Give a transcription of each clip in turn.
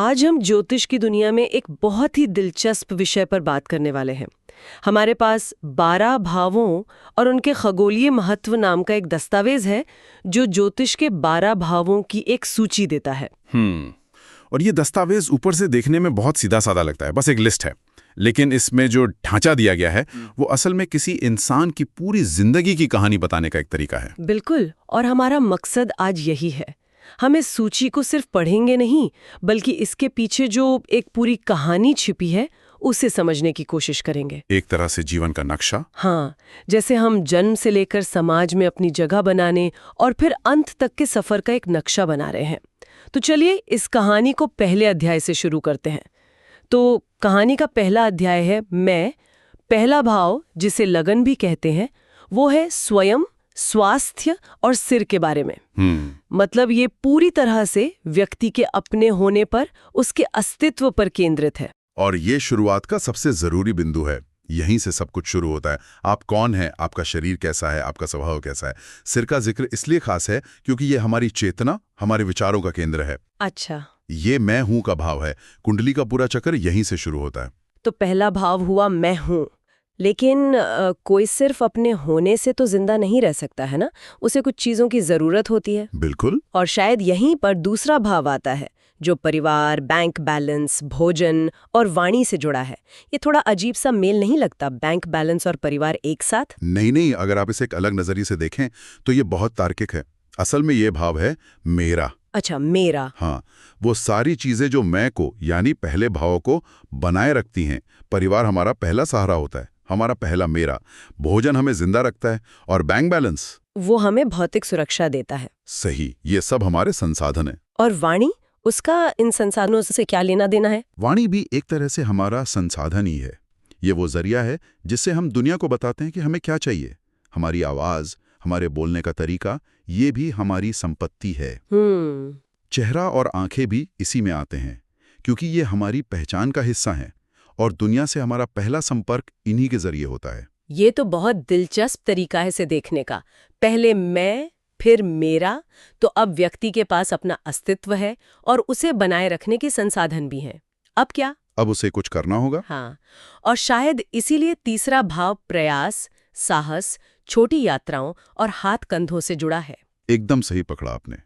आज हम ज्योतिष की दुनिया में एक बहुत ही दिलचस्प विषय पर बात करने वाले हैं। हमारे पास 12 भावों और उनके खगोलीय महत्व नाम का एक दस्तावेज है जो ज्योतिष के 12 भावों की एक सूची देता है। और ये दस्तावेज ऊपर से देखने में बहुत सीधा साधा लगता है, बस एक लिस्ट है। लेकिन इसमें जो ढांचा दिया गया है वो असल में किसी इंसान की पूरी जिंदगी की कहानी बताने का एक तरीका है। बिल्कुल, और हमारा मकसद आज यही है। हम इस सूची को सिर्फ पढ़ेंगे नहीं, बल्कि इसके पीछे जो एक पूरी कहानी छिपी है उसे समझने की कोशिश करेंगे। एक तरह से जीवन का नक्शा। हाँ, जैसे हम जन्म से लेकर समाज में अपनी जगह बनाने और फिर अंत तक के सफर का एक नक्शा बना रहे हैं। तो चलिए इस कहानी को पहले अध्याय से शुरू करते हैं। तो कहानी का पहला अध्याय है मैं। पहला भाव, जिसे लगन भी कहते हैं, वो है स्वयं, स्वास्थ्य और सिर के बारे में। मतलब ये पूरी तरह से व्यक्ति के अपने होने पर, उसके अस्तित्व पर केंद्रित है। और ये शुरुआत का सबसे जरूरी बिंदु है। यहीं से सब कुछ शुरू होता है। आप कौन हैं, आपका शरीर कैसा है, आपका स्वभाव कैसा है। सिर का जिक्र इसलिए खास है क्योंकि ये हमारी चेतना, हमारे विचारों का केंद्र है। अच्छा, ये मैं हूं का भाव है। कुंडली का पूरा चक्कर यहीं से शुरू होता है। तो पहला भाव हुआ मैं हूं। लेकिन कोई सिर्फ अपने होने से तो जिंदा नहीं रह सकता है ना, उसे कुछ चीजों की जरूरत होती है। बिल्कुल। और शायद यहीं पर दूसरा भाव आता है जो परिवार, बैंक बैलेंस, भोजन और वाणी से जुड़ा है। ये थोड़ा अजीब सा मेल नहीं लगता, बैंक बैलेंस और परिवार एक साथ? नहीं, अगर आप इसे एक अलग नजरिए से देखें तो ये बहुत तार्किक है। असल में ये भाव है मेरा। अच्छा, मेरा। हाँ, वो सारी चीजें जो मैं को यानी पहले भाव को बनाए रखती हैं। परिवार हमारा पहला सहारा होता है, हमारा पहला मेरा। भोजन हमें जिंदा रखता है और बैंक बैलेंस वो हमें भौतिक सुरक्षा देता है। सही, ये सब हमारे संसाधन है। और वाणी, उसका इन संसाधनों से क्या लेना देना है? वाणी भी एक तरह से हमारा संसाधन ही है। ये वो जरिया है जिससे हम दुनिया को बताते हैं कि हमें क्या चाहिए। हमारी आवाज, हमारे बोलने का तरीका, ये भी हमारी संपत्ति है। चेहरा और आंखें भी इसी में आते हैं क्योंकि ये हमारी पहचान का हिस्सा हैं और दुनिया से हमारा पहला संपर्क इन्हीं के जरिए होता है। ये तो बहुत दिलचस्प तरीका है इसे देखने का। पहले मैं, फिर मेरा। तो अब व्यक्ति के पास अपना अस्तित्व है और उसे बनाए रखने के संसाधन भी हैं। अब क्या? अब उसे कुछ करना होगा। हाँ, और शायद इसीलिए तीसरा भाव प्रयास, साहस, छोटी यात्राओं और हाथ कंधों से जुड़ा है। एकदम सही पकड़ा आपने।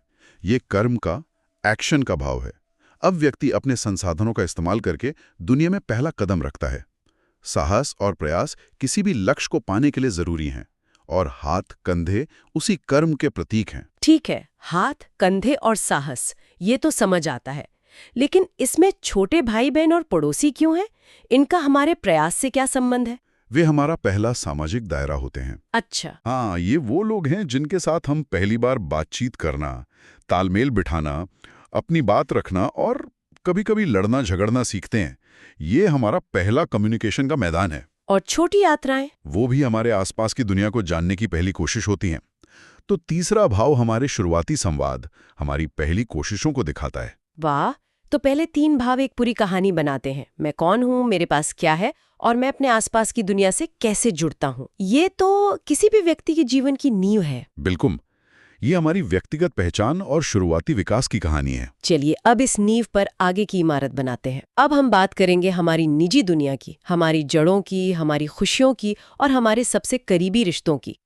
ये कर्म का, एक्शन का भाव है। अब व्यक्ति अपने संसाधनों का इस्तेमाल करके दुनिया में पहला कदम रखता है। साहस और प्रयास किसी भी लक्ष्य को पाने के लिए जरूरी हैं और हाथ कंधे उसी कर्म के प्रतीक हैं। ठीक है, हाथ कंधे और साहस, ये तो समझ आता है। लेकिन इसमें छोटे भाई बहन और पड़ोसी क्यों हैं? इनका हमारे प्रयास से क्या संबंध है? वे हमारा पहला सामाजिक दायरा होते हैं। अच्छा। हाँ, ये वो लोग हैं जिनके साथ हम पहली बार बातचीत करना, तालमेल बिठाना, अपनी बात रखना और कभी-कभी लड़ना झगड़ना सीखते हैं। ये हमारा पहला कम्युनिकेशन का मैदान है। और छोटी यात्राएं? वो भी हमारे आसपास की दुनिया को जानने की पहली कोशिश होती हैं। तो तीसरा भाव हमारे शुरुआती संवाद, हमारी पहली कोशिशों को दिखाता है। वाह, तो पहले 3 भाव एक पूरी कहानी बनाते हैं। मैं कौन हूँ, मेरे पास क्या है और मैं अपने आसपास की दुनिया से कैसे जुड़ता हूँ। ये तो किसी भी व्यक्ति के जीवन की नींव है। बिल्कुल, ये हमारी व्यक्तिगत पहचान और शुरुआती विकास की कहानी है। चलिए अब इस नींव पर आगे की इमारत बनाते हैं। अब हम बात करेंगे हमारी निजी दुनिया की, हमारी जड़ों की, हमारी खुशियों की और हमारे सबसे करीबी रिश्तों की।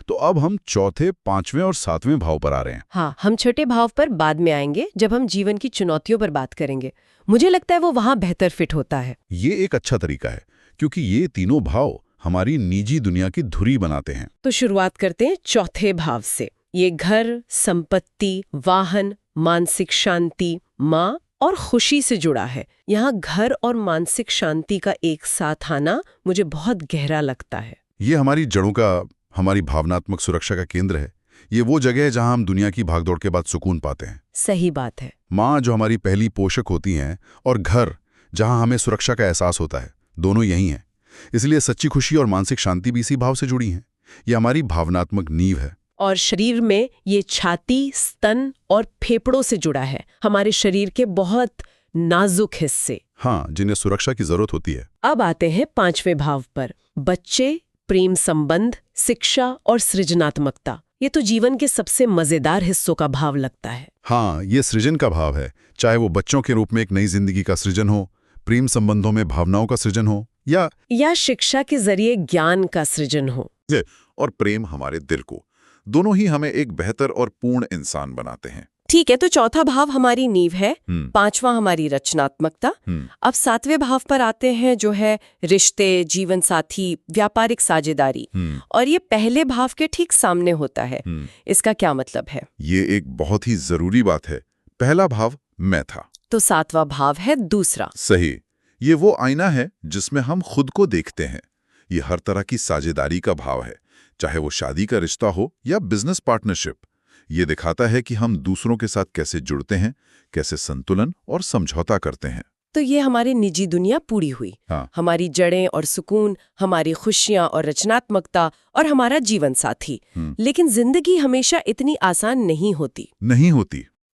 तो अब हम चौथे, 5वें और 7वें भाव पर आ रहे हैं। हाँ, हम छठे भाव पर बाद में आएंगे जब हम जीवन की चुनौतियों पर बात करेंगे। मुझे लगता है वो वहाँ बेहतर फिट होता है। ये एक अच्छा तरीका है क्योंकि ये तीनों भाव हमारी निजी दुनिया की धुरी बनाते हैं। तो शुरुआत करते हैं चौथे भाव से। ये घर, संपत्ति, वाहन, मानसिक शांति, माँ और खुशी से जुड़ा है। यहाँ घर और मानसिक शांति का एक साथ आना मुझे बहुत गहरा लगता है। ये हमारी जड़ों का, हमारी भावनात्मक सुरक्षा का केंद्र है। ये वो जगह है जहां हम दुनिया की भागदौड़ के बाद सुकून पाते हैं। सही बात है। माँ जो हमारी पहली पोषक होती हैं और घर जहां हमें सुरक्षा का एहसास होता है, दोनों यही हैं। इसलिए सच्ची खुशी और मानसिक शांति भी इसी भाव से जुड़ी हैं। ये हमारी भावनात्मक नींव है। और शरीर में ये छाती, स्तन और फेफड़ों से जुड़ा है, हमारे शरीर के बहुत नाजुक हिस्से। हाँ, जिन्हें सुरक्षा की जरूरत होती है। अब आते हैं 5वें भाव पर। बच्चे, प्रेम संबंध, शिक्षा और सृजनात्मकता। ये तो जीवन के सबसे मजेदार हिस्सों का भाव लगता है। हाँ, ये सृजन का भाव है, चाहे वो बच्चों के रूप में एक नई जिंदगी का सृजन हो, प्रेम संबंधों में भावनाओं का सृजन हो, या शिक्षा के जरिए ज्ञान का सृजन हो। और प्रेम हमारे दिल को, दोनों ही हमें एक बेहतर और पूर्ण इंसान बनाते हैं। ठीक है, तो चौथा भाव हमारी नींव है, पांचवां हमारी रचनात्मकता। अब सातवें भाव पर आते हैं, जो है रिश्ते, जीवन साथी, व्यापारिक साझेदारी। और ये पहले भाव के ठीक सामने होता है। इसका क्या मतलब है? ये एक बहुत ही जरूरी बात है। पहला भाव मैं था, तो सातवां भाव है दूसरा। सही। ये वो आईना है जिसमें हम खुद को देखते हैं। ये हर तरह की साझेदारी का भाव है, चाहे वो शादी का रिश्ता हो या बिजनेस पार्टनरशिप। ये दिखाता है कि हम दूसरों के साथ कैसे जुड़ते हैं, कैसे संतुलन और समझौता करते हैं। तो ये हमारी निजी दुनिया पूरी हुई। हाँ। हमारी जड़ें और सुकून, हमारी खुशियां और रचनात्मकता, और हमारा जीवन साथी। लेकिन जिंदगी हमेशा इतनी आसान नहीं होती।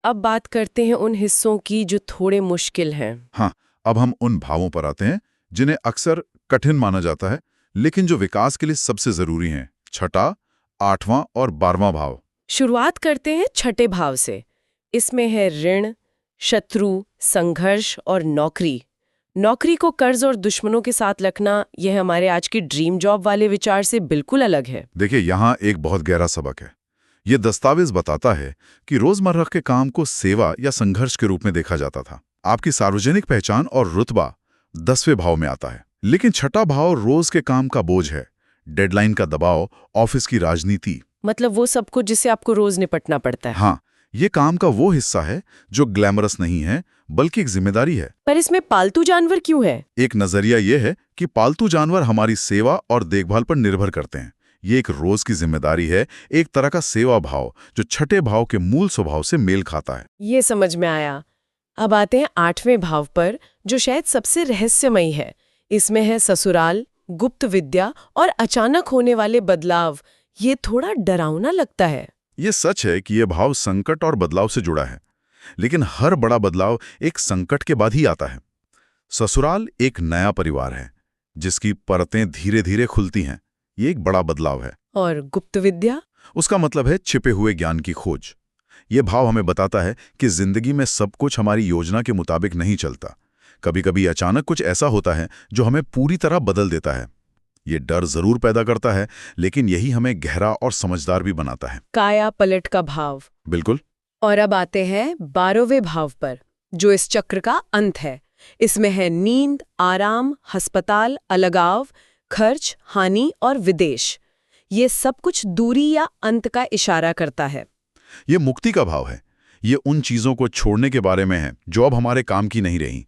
अब बात करते हैं उन हिस्सों की जो थोड़े मुश्किल हैं। हाँ, अब हम उन भावों पर आते हैं जिन्हें अक्सर कठिन माना जाता है, लेकिन जो विकास के लिए सबसे जरूरी हैं। छठा, आठवां और 12वां भाव। शुरुआत करते हैं छठे भाव से। इसमें है ऋण, शत्रु, संघर्ष और नौकरी। नौकरी को कर्ज और दुश्मनों के साथ रखना, यह हमारे आज की ड्रीम जॉब वाले विचार से बिल्कुल अलग है। देखिए, यहाँ एक बहुत गहरा सबक है। ये दस्तावेज बताता है कि रोजमर्रा के काम को सेवा या संघर्ष के रूप में देखा जाता था। आपकी सार्वजनिक पहचान और रुतबा 10वें भाव में आता है। लेकिन छठा भाव रोज के काम का बोझ है, डेडलाइन का दबाव, ऑफिस की राजनीति। मतलब वो सब कुछ जिसे आपको रोज निपटना पड़ता है। हाँ, ये काम का वो हिस्सा है जो ग्लैमरस नहीं है, बल्कि एक जिम्मेदारी है। पर इसमें पालतू जानवर क्यों है? एक नजरिया ये है कि पालतू जानवर हमारी सेवा और देखभाल पर निर्भर करते हैं। ये एक रोज की जिम्मेदारी है, एक तरह का सेवा भाव जो छठे भाव के मूल स्वभाव से मेल खाता है। ये समझ में आया। अब आते हैं आठवें भाव पर, जो शायद सबसे रहस्यमयी है। इसमें है ससुराल, गुप्त विद्या और अचानक होने वाले बदलाव। ये थोड़ा डरावना लगता है। ये सच है कि यह भाव संकट और बदलाव से जुड़ा है, लेकिन हर बड़ा बदलाव एक संकट के बाद ही आता है। ससुराल एक नया परिवार है जिसकी परतें धीरे धीरे खुलती हैं। ये एक बड़ा बदलाव है। और गुप्त विद्या? उसका मतलब है छिपे हुए ज्ञान की खोज। ये भाव हमें बताता है कि जिंदगी में सब कुछ हमारी योजना के मुताबिक नहीं चलता। कभी कभी अचानक कुछ ऐसा होता है जो हमें पूरी तरह बदल देता है। ये डर जरूर पैदा करता है, लेकिन यही हमें गहरा और समझदार भी बनाता है। काया पलट का भाव। बिल्कुल। और अब आते हैं 12वें भाव पर, जो इस चक्र का अंत है। इसमें है नींद, आराम, अस्पताल, अलगाव, खर्च, हानि और विदेश। ये सब कुछ दूरी या अंत का इशारा करता है। ये मुक्ति का भाव है। ये उन चीजों को छोड़ने के बारे में है जो अब हमारे काम की नहीं रही।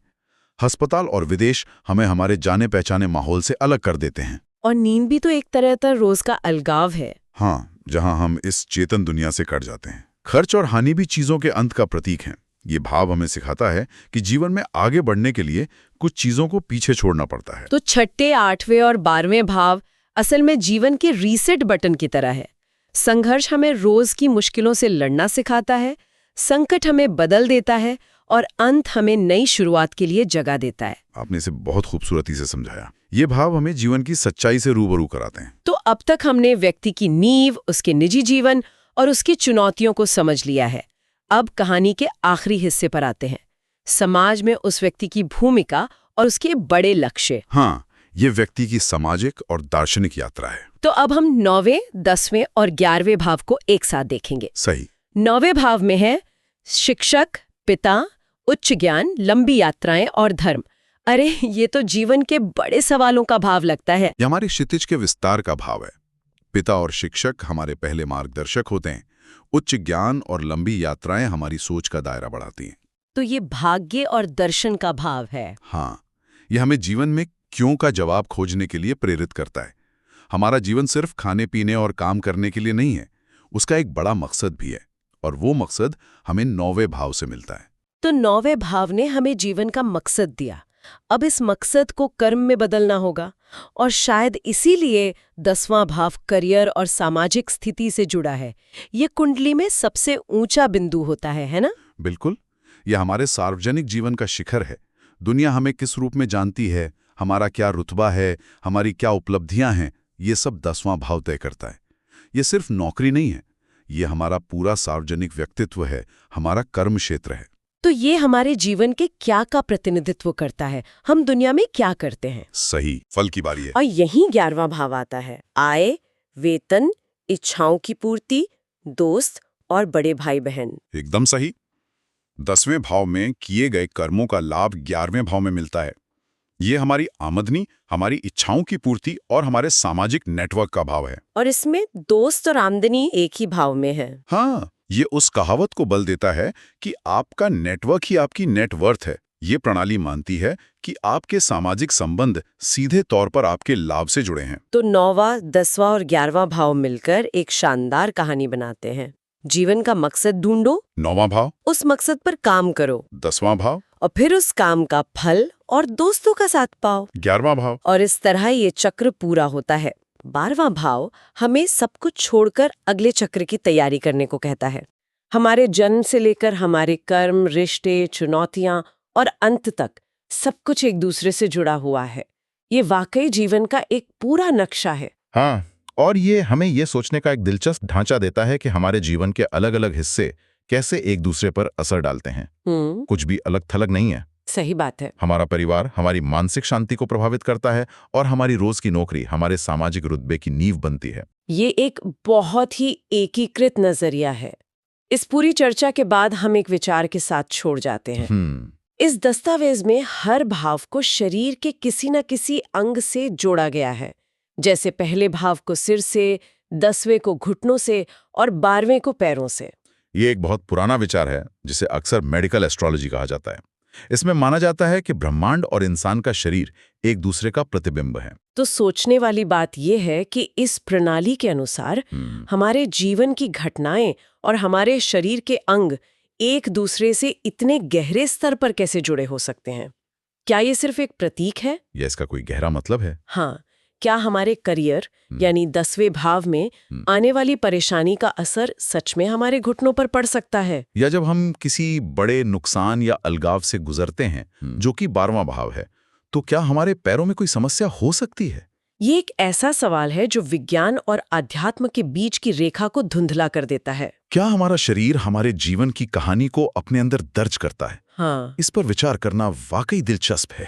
अस्पताल और विदेश हमें हमारे जाने पहचाने माहौल से अलग कर देते हैं। और नींद भी तो एक तरह का रोज का अलगाव है। हाँ, जहां हम इस चेतन दुनिया से कट जाते हैं। खर्च और हानि भी चीजों के अंत का प्रतीक हैं। ये भाव हमें सिखाता है कि जीवन में आगे बढ़ने के लिए कुछ चीजों को पीछे छोड़ना पड़ता है। तो छठे, 8वें और 12वें भाव असल में जीवन के रीसेट बटन की तरह है। संघर्ष हमें रोज की मुश्किलों से लड़ना सिखाता है, संकट हमें बदल देता है, और अंत हमें नई शुरुआत के लिए जगह देता है। आपने इसे बहुत खूबसूरती से समझाया। ये भाव हमें जीवन की सच्चाई से रूबरू कराते हैं। तो अब तक हमने व्यक्ति की नींव, उसके निजी जीवन और उसकी चुनौतियों को समझ लिया है। अब कहानी के आखिरी हिस्से पर आते हैं, समाज में उस व्यक्ति की भूमिका और उसके बड़े लक्ष्य। हाँ, ये व्यक्ति की सामाजिक और दार्शनिक यात्रा है। तो अब हम 9वें, 10वें और 11वें भाव को एक साथ देखेंगे। सही। 9वें भाव में है शिक्षक, पिता, उच्च ज्ञान, लंबी यात्राएं और धर्म। अरे, ये तो जीवन के बड़े सवालों का भाव लगता है। ये हमारे क्षितिज के विस्तार का भाव है। पिता और शिक्षक हमारे पहले मार्गदर्शक होते हैं। उच्च ज्ञान और लंबी यात्राएं हमारी सोच का दायरा बढ़ाती हैं। तो ये भाग्य और दर्शन का भाव है। हाँ, ये हमें जीवन में क्यों का जवाब खोजने के लिए प्रेरित करता है। हमारा जीवन सिर्फ खाने पीने और काम करने के लिए नहीं है, उसका एक बड़ा मकसद भी है, और वो मकसद हमें 9वें भाव से मिलता है। तो 9वें भाव ने हमें जीवन का मकसद दिया। अब इस मकसद को कर्म में बदलना होगा, और शायद इसीलिए 10वां भाव करियर और सामाजिक स्थिति से जुड़ा है। ये कुंडली में सबसे ऊंचा बिंदु होता है ना? बिल्कुल। यह हमारे सार्वजनिक जीवन का शिखर है। दुनिया हमें किस रूप में जानती है, हमारा क्या रुतबा है, हमारी क्या उपलब्धियां हैं, ये सब 10वां भाव तय करता है। ये सिर्फ नौकरी नहीं है, ये हमारा पूरा सार्वजनिक व्यक्तित्व है, हमारा कर्म क्षेत्र है। तो ये हमारे जीवन के क्या का प्रतिनिधित्व करता है, हम दुनिया में क्या करते हैं। सही, फल की बारी है। और यही 11वां भाव आता है, आय, वेतन, इच्छाओं की पूर्ति, दोस्त और बड़े भाई बहन। एकदम सही। 10वें भाव में किए गए कर्मों का लाभ 11वें भाव में मिलता है। ये हमारी आमदनी, हमारी इच्छाओं की पूर्ति और हमारे सामाजिक नेटवर्क का भाव है। और इसमें दोस्त और आमदनी एक ही भाव में है। हाँ, ये उस कहावत को बल देता है कि आपका नेटवर्क ही आपकी नेटवर्थ है। ये प्रणाली मानती है कि आपके सामाजिक संबंध सीधे तौर पर आपके लाभ से जुड़े हैं। तो 9वां, 10वां और 11वां भाव मिलकर एक शानदार कहानी बनाते हैं। जीवन का मकसद ढूंढो, 9वां भाव, उस मकसद पर काम करो, 10वां भाव, और फिर उस काम का फल और दोस्तों का साथ पाओ, 11वां भाव। और इस तरह ये चक्र पूरा होता है। 12वां भाव हमें सब कुछ छोड़कर अगले चक्र की तैयारी करने को कहता है। हमारे जन्म से लेकर हमारे कर्म, रिश्ते, चुनौतियां और अंत तक सब कुछ एक दूसरे से जुड़ा हुआ है। ये वाकई जीवन का एक पूरा नक्शा है। हाँ, और ये हमें ये सोचने का एक दिलचस्प ढांचा देता है कि हमारे जीवन के अलग अलग हिस्से कैसे एक दूसरे पर असर डालते हैं। कुछ भी अलग थलग नहीं है। सही बात है। हमारा परिवार हमारी मानसिक शांति को प्रभावित करता है और हमारी रोज की नौकरी हमारे सामाजिक रुतबे की नींव बनती है। ये एक बहुत ही एकीकृत नजरिया है। इस पूरी चर्चा के बाद हम एक विचार के साथ छोड़ जाते हैं। इस दस्तावेज में हर भाव को शरीर के किसी न किसी अंग से जोड़ा गया है। जैसे पहले भाव को सिर से, 10वें को घुटनों से और 12वें को पैरों से। ये एक बहुत पुराना विचार है जिसे अक्सर मेडिकल एस्ट्रोलॉजी कहा जाता है। इसमें माना जाता है कि ब्रह्मांड और इंसान का शरीर एक दूसरे का प्रतिबिंब है। तो सोचने वाली बात यह है कि इस प्रणाली के अनुसार हमारे जीवन की घटनाएं और हमारे शरीर के अंग एक दूसरे से इतने गहरे स्तर पर कैसे जुड़े हो सकते हैं। क्या ये सिर्फ एक प्रतीक है या इसका कोई गहरा मतलब है? हाँ, क्या हमारे करियर यानी 10वें भाव में आने वाली परेशानी का असर सच में हमारे घुटनों पर पड़ सकता है? या जब हम किसी बड़े नुकसान या अलगाव से गुजरते हैं जो कि 12वां भाव है, तो क्या हमारे पैरों में कोई समस्या हो सकती है? ये एक ऐसा सवाल है जो विज्ञान और अध्यात्म के बीच की रेखा को धुंधला कर देता है। क्या हमारा शरीर हमारे जीवन की कहानी को अपने अंदर दर्ज करता है? हाँ, इस पर विचार करना वाकई दिलचस्प है।